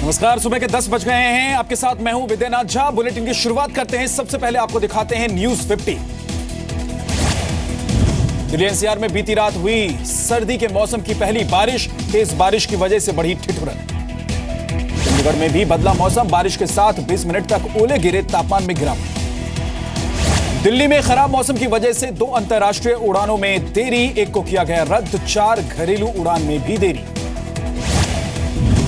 नमस्कार, सुबह के 10 बज गए हैं। आपके साथ मैं हूं विद्यानाथ झा। बुलेटिन की शुरुआत करते हैं। सबसे पहले आपको दिखाते हैं न्यूज 50। दिल्ली एनसीआर में बीती रात हुई सर्दी के मौसम की पहली बारिश। तेज बारिश की वजह से बढ़ी ठिठुरन। चंडीगढ़ में भी बदला मौसम। बारिश के साथ 20 मिनट तक ओले गिरे, तापमान में गिरावट। दिल्ली में खराब मौसम की वजह से 2 अंतर्राष्ट्रीय उड़ानों में देरी, एक को किया गया रद्द। 4 घरेलू उड़ान में भी देरी।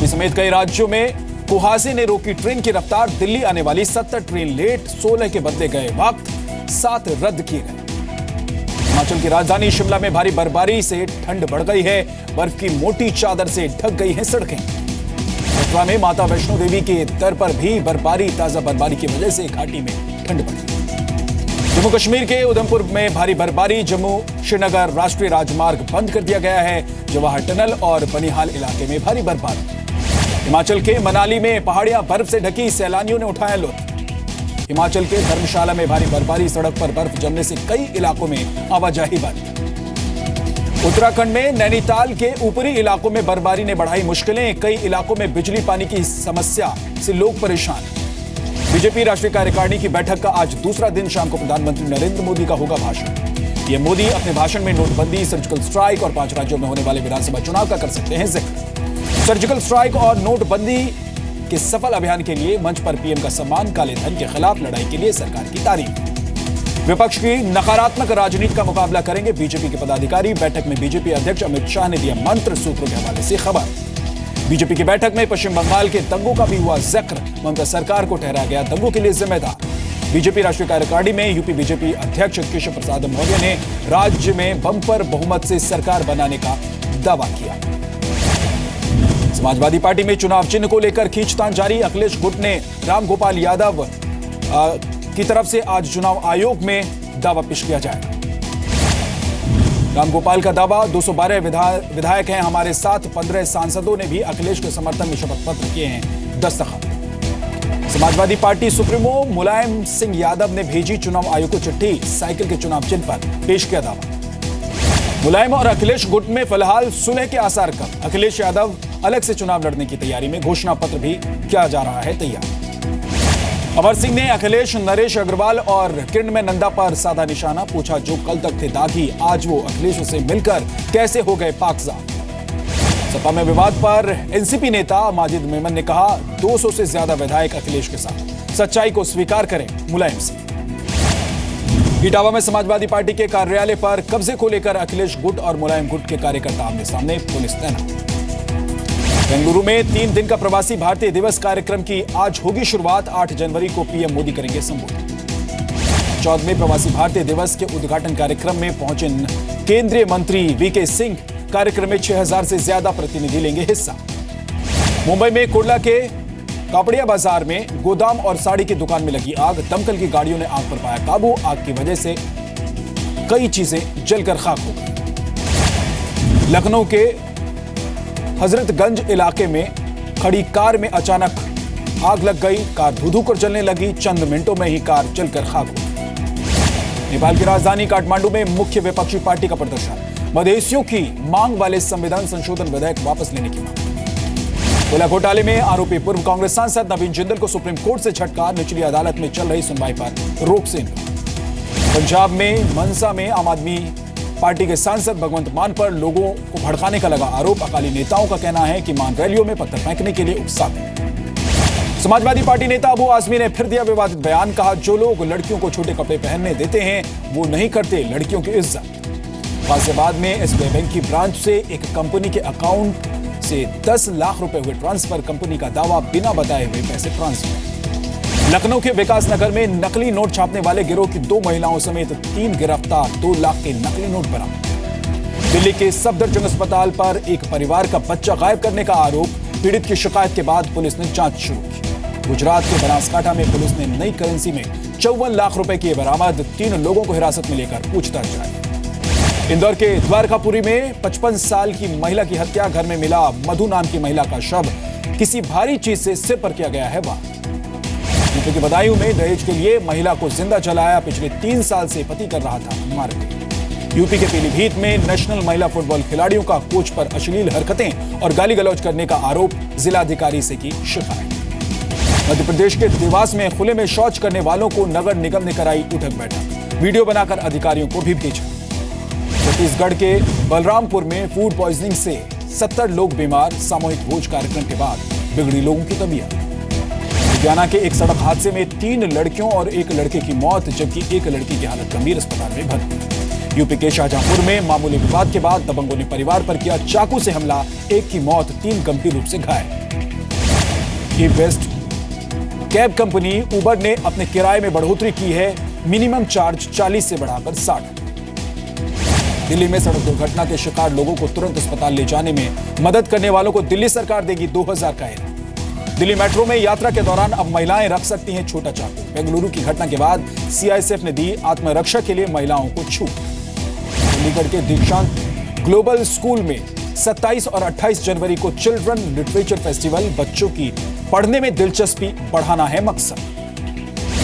समेत कई राज्यों में कुहासे ने रोकी ट्रेन की रफ्तार। दिल्ली आने वाली 70 ट्रेन लेट, 16 के बदले गए वक्त, 7 रद्द किए गए। हिमाचल की राजधानी शिमला में भारी बर्फबारी से ठंड बढ़ गई है। बर्फ की मोटी चादर से ढक गई हैं सड़कें। मथुरा में माता वैष्णो देवी के दर पर भी बर्फबारी। ताजा बर्फबारी की वजह से घाटी में ठंड बढ़ी। जम्मू कश्मीर के उधमपुर में भारी बर्फबारी। जम्मू श्रीनगर राष्ट्रीय राजमार्ग बंद कर दिया गया है। जवाहर टनल और बनिहाल इलाके में भारी बर्फबारी। हिमाचल के मनाली में पहाड़ियां बर्फ से ढकी, सैलानियों ने उठाया लुत्फ। हिमाचल के धर्मशाला में भारी बर्फबारी। सड़क पर बर्फ जमने से कई इलाकों में आवाजाही बंद। उत्तराखंड में नैनीताल के ऊपरी इलाकों में बर्फबारी ने बढ़ाई मुश्किलें। कई इलाकों में बिजली पानी की समस्या से लोग परेशान। बीजेपी राष्ट्रीय कार्यकारिणी की बैठक का आज दूसरा दिन। शाम को प्रधानमंत्री नरेंद्र मोदी का होगा भाषण। ये मोदी अपने भाषण में नोटबंदी, सर्जिकल स्ट्राइक और 5 राज्यों में होने वाले विधानसभा चुनाव का कर सकते हैं जिक्र। सर्जिकल स्ट्राइक और नोटबंदी के सफल अभियान के लिए मंच पर पीएम का सम्मान। काले धन के खिलाफ लड़ाई के लिए सरकार की तारीफ। विपक्ष की नकारात्मक राजनीति का मुकाबला करेंगे बीजेपी के पदाधिकारी। बैठक में बीजेपी अध्यक्ष अमित शाह ने दिया मंत्र। सूत्रों के हवाले से खबर। बीजेपी की बैठक में पश्चिम बंगाल के दंगों का भी हुआ जिक्र। ममता सरकार को ठहराया गया दंगों के लिए जिम्मेदार। बीजेपी राष्ट्रीय कार्यकारिणी में यूपी बीजेपी अध्यक्ष केशव प्रसाद मौर्य ने राज्य में बंपर बहुमत से सरकार बनाने का दावा किया। समाजवादी पार्टी में चुनाव चिन्ह को लेकर खींचतान जारी। अखिलेश गुट ने रामगोपाल यादव की तरफ से आज चुनाव आयोग में दावा पेश किया जाएगा। रामगोपाल का दावा, 212 विधायक हैं हमारे साथ। 15 सांसदों ने भी अखिलेश के समर्थन में शपथ पत्र किए हैं दस्तखत। समाजवादी पार्टी सुप्रीमो मुलायम सिंह यादव ने भेजी चुनाव आयोग को चिट्ठी। साइकिल के चुनाव चिन्ह पर पेश किया दावा। मुलायम और अखिलेश गुट में फिलहाल सुलह के आसार कम। अखिलेश यादव अलग से चुनाव लड़ने की तैयारी में। घोषणा पत्र भी किया जा रहा है तैयार। अमर सिंह ने अखिलेश, नरेश अग्रवाल और किरण नंदा पर साधा निशाना। पूछा, जो कल तक थे दागी, आज वो अखिलेश से मिलकर कैसे हो गए पाकज़ाद। सपा में विवाद पर एनसीपी नेता माजिद मेमन ने कहा, 200 से ज्यादा विधायक अखिलेश के साथ। सच्चाई को स्वीकार करें मुलायम सिंह। इटावा में समाजवादी पार्टी के कार्यालय पर कब्जे को लेकर अखिलेश गुट और मुलायम गुट के कार्यकर्ता आमने सामने, पुलिस तैनात। बेंगलुरु में 3 दिन का प्रवासी भारतीय दिवस कार्यक्रम की आज होगी शुरुआत। 8 जनवरी को पीएम मोदी करेंगे संबोधित। 14वें प्रवासी भारतीय दिवस के उद्घाटन कार्यक्रम में पहुंचे केंद्रीय मंत्री वीके सिंह। कार्यक्रम में 6000 से ज्यादा प्रतिनिधि लेंगे हिस्सा। मुंबई में कुर्ला के कापड़िया बाजार में गोदाम और साड़ी की दुकान में लगी आग। दमकल की गाड़ियों ने आग पर पाया काबू। आग की वजह से कई चीजें जलकर खाक हो गई। लखनऊ के हजरतगंज इलाके में खड़ी कार में अचानक आग लग गई। कार धू-धू कर जलने लगी। चंद मिनटों में ही कार जलकर खाक हो गई। नेपाल की राजधानी काठमांडू में मुख्य विपक्षी पार्टी का प्रदर्शन। मधेसियों की मांग वाले संविधान संशोधन विधेयक वापस लेने की मांग। कोयला घोटाले में आरोपी पूर्व कांग्रेस सांसद नवीन जिंदल को सुप्रीम कोर्ट से झटका। निचली अदालत में चल रही सुनवाई पर रोक से इनकार। पंजाब में मनसा में आम आदमी पार्टी के सांसद भगवंत मान पर लोगों को भड़काने का लगा आरोप। अकाली नेताओं का कहना है कि मान रैलियों में पत्थर फेंकने के लिए उकसाते। समाजवादी पार्टी नेता अबू आजमी ने फिर दिया विवादित बयान। कहा, जो लोग लड़कियों को छोटे कपड़े पहनने देते हैं वो नहीं करते लड़कियों की इज्जत। गाजियाबाद में एसबीआई बैंक की ब्रांच से एक कंपनी के अकाउंट से 10 लाख रुपए हुए ट्रांसफर। कंपनी का दावा, बिना बताए हुए पैसे ट्रांसफर। लखनऊ के विकास नगर में नकली नोट छापने वाले गिरोह की 2 महिलाओं समेत 3 गिरफ्तार। 2 लाख के नकली नोट बरामद। दिल्ली के सफदरजंग अस्पताल पर एक परिवार का बच्चा गायब करने का आरोप। पीड़ित की शिकायत के बाद पुलिस ने जांच शुरू की। गुजरात के बनासकांठा में पुलिस ने नई करेंसी में 54 लाख रुपए किए बरामद। 3 लोगों को हिरासत में लेकर पूछताछ जारी। इंदौर के द्वारकापुरी में 55 साल की महिला की हत्या। घर में मिला मधु नाम की महिला का शव। किसी भारी चीज से सिर पर किया गया है वार। की बदायूं में दहेज के लिए महिला को जिंदा जलाया। पिछले 3 साल से पति कर रहा था मारपीट। यूपी के पीलीभीत में नेशनल महिला फुटबॉल खिलाड़ियों का कोच पर अश्लील हरकतें और गाली गलौज करने का आरोप, जिलाधिकारी से की शिकायत। मध्य प्रदेश के देवास में खुले में शौच करने वालों को नगर निगम ने कराई उठक बैठक, वीडियो बनाकर अधिकारियों को भी भेजा। छत्तीसगढ़ के बलरामपुर में फूड पॉइजनिंग से 70 लोग बीमार, सामूहिक भोज कार्यक्रम के बाद बिगड़ी लोगों की तबीयत। लुधियाना के एक सड़क हादसे में 3 लड़कियों और 1 लड़के की मौत, जबकि 1 लड़की की हालत गंभीर, अस्पताल में भर्ती। यूपी के शाहजहांपुर में मामूली विवाद के बाद दबंगों ने परिवार पर किया चाकू से हमला, 1 की मौत, 3 गंभीर रूप से घायल। ई बेस्ट कैब कंपनी उबर ने अपने किराए में बढ़ोतरी की है, मिनिमम चार्ज 40 से बढ़ाकर 60। दिल्ली में सड़क दुर्घटना के शिकार लोगों को तुरंत अस्पताल ले जाने में मदद करने वालों को दिल्ली सरकार देगी 2000 का इनाम। दिल्ली मेट्रो में यात्रा के दौरान अब महिलाएं रख सकती हैं छोटा चाकू। बेंगलुरु की घटना के बाद सीआईएसएफ ने दी आत्मरक्षा के लिए महिलाओं को छूट। चंडीगढ़ के दीक्षांत ग्लोबल स्कूल में 27 और 28 जनवरी को चिल्ड्रन लिटरेचर फेस्टिवल, बच्चों की पढ़ने में दिलचस्पी बढ़ाना है मकसद।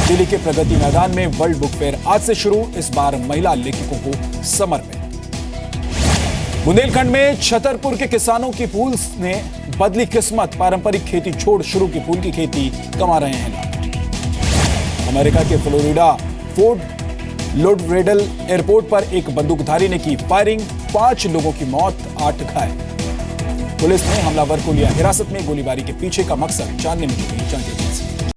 दिल्ली के प्रगति मैदान में वर्ल्ड बुक फेयर आज से शुरू, इस बार महिला लेखकों को समर्पित। बुंदेलखंड में छतरपुर के किसानों की फूल ने बदली किस्मत, पारंपरिक खेती छोड़ शुरू की फूल की खेती, कमा रहे हैं लाभ। अमेरिका के फ्लोरिडा फोर्ट लॉडरेडल एयरपोर्ट पर एक बंदूकधारी ने की फायरिंग, 5 लोगों की मौत, 8 घायल। पुलिस ने हमलावर को लिया हिरासत में, गोलीबारी के पीछे का मकसद जानने में जुटी जांच एजेंसी।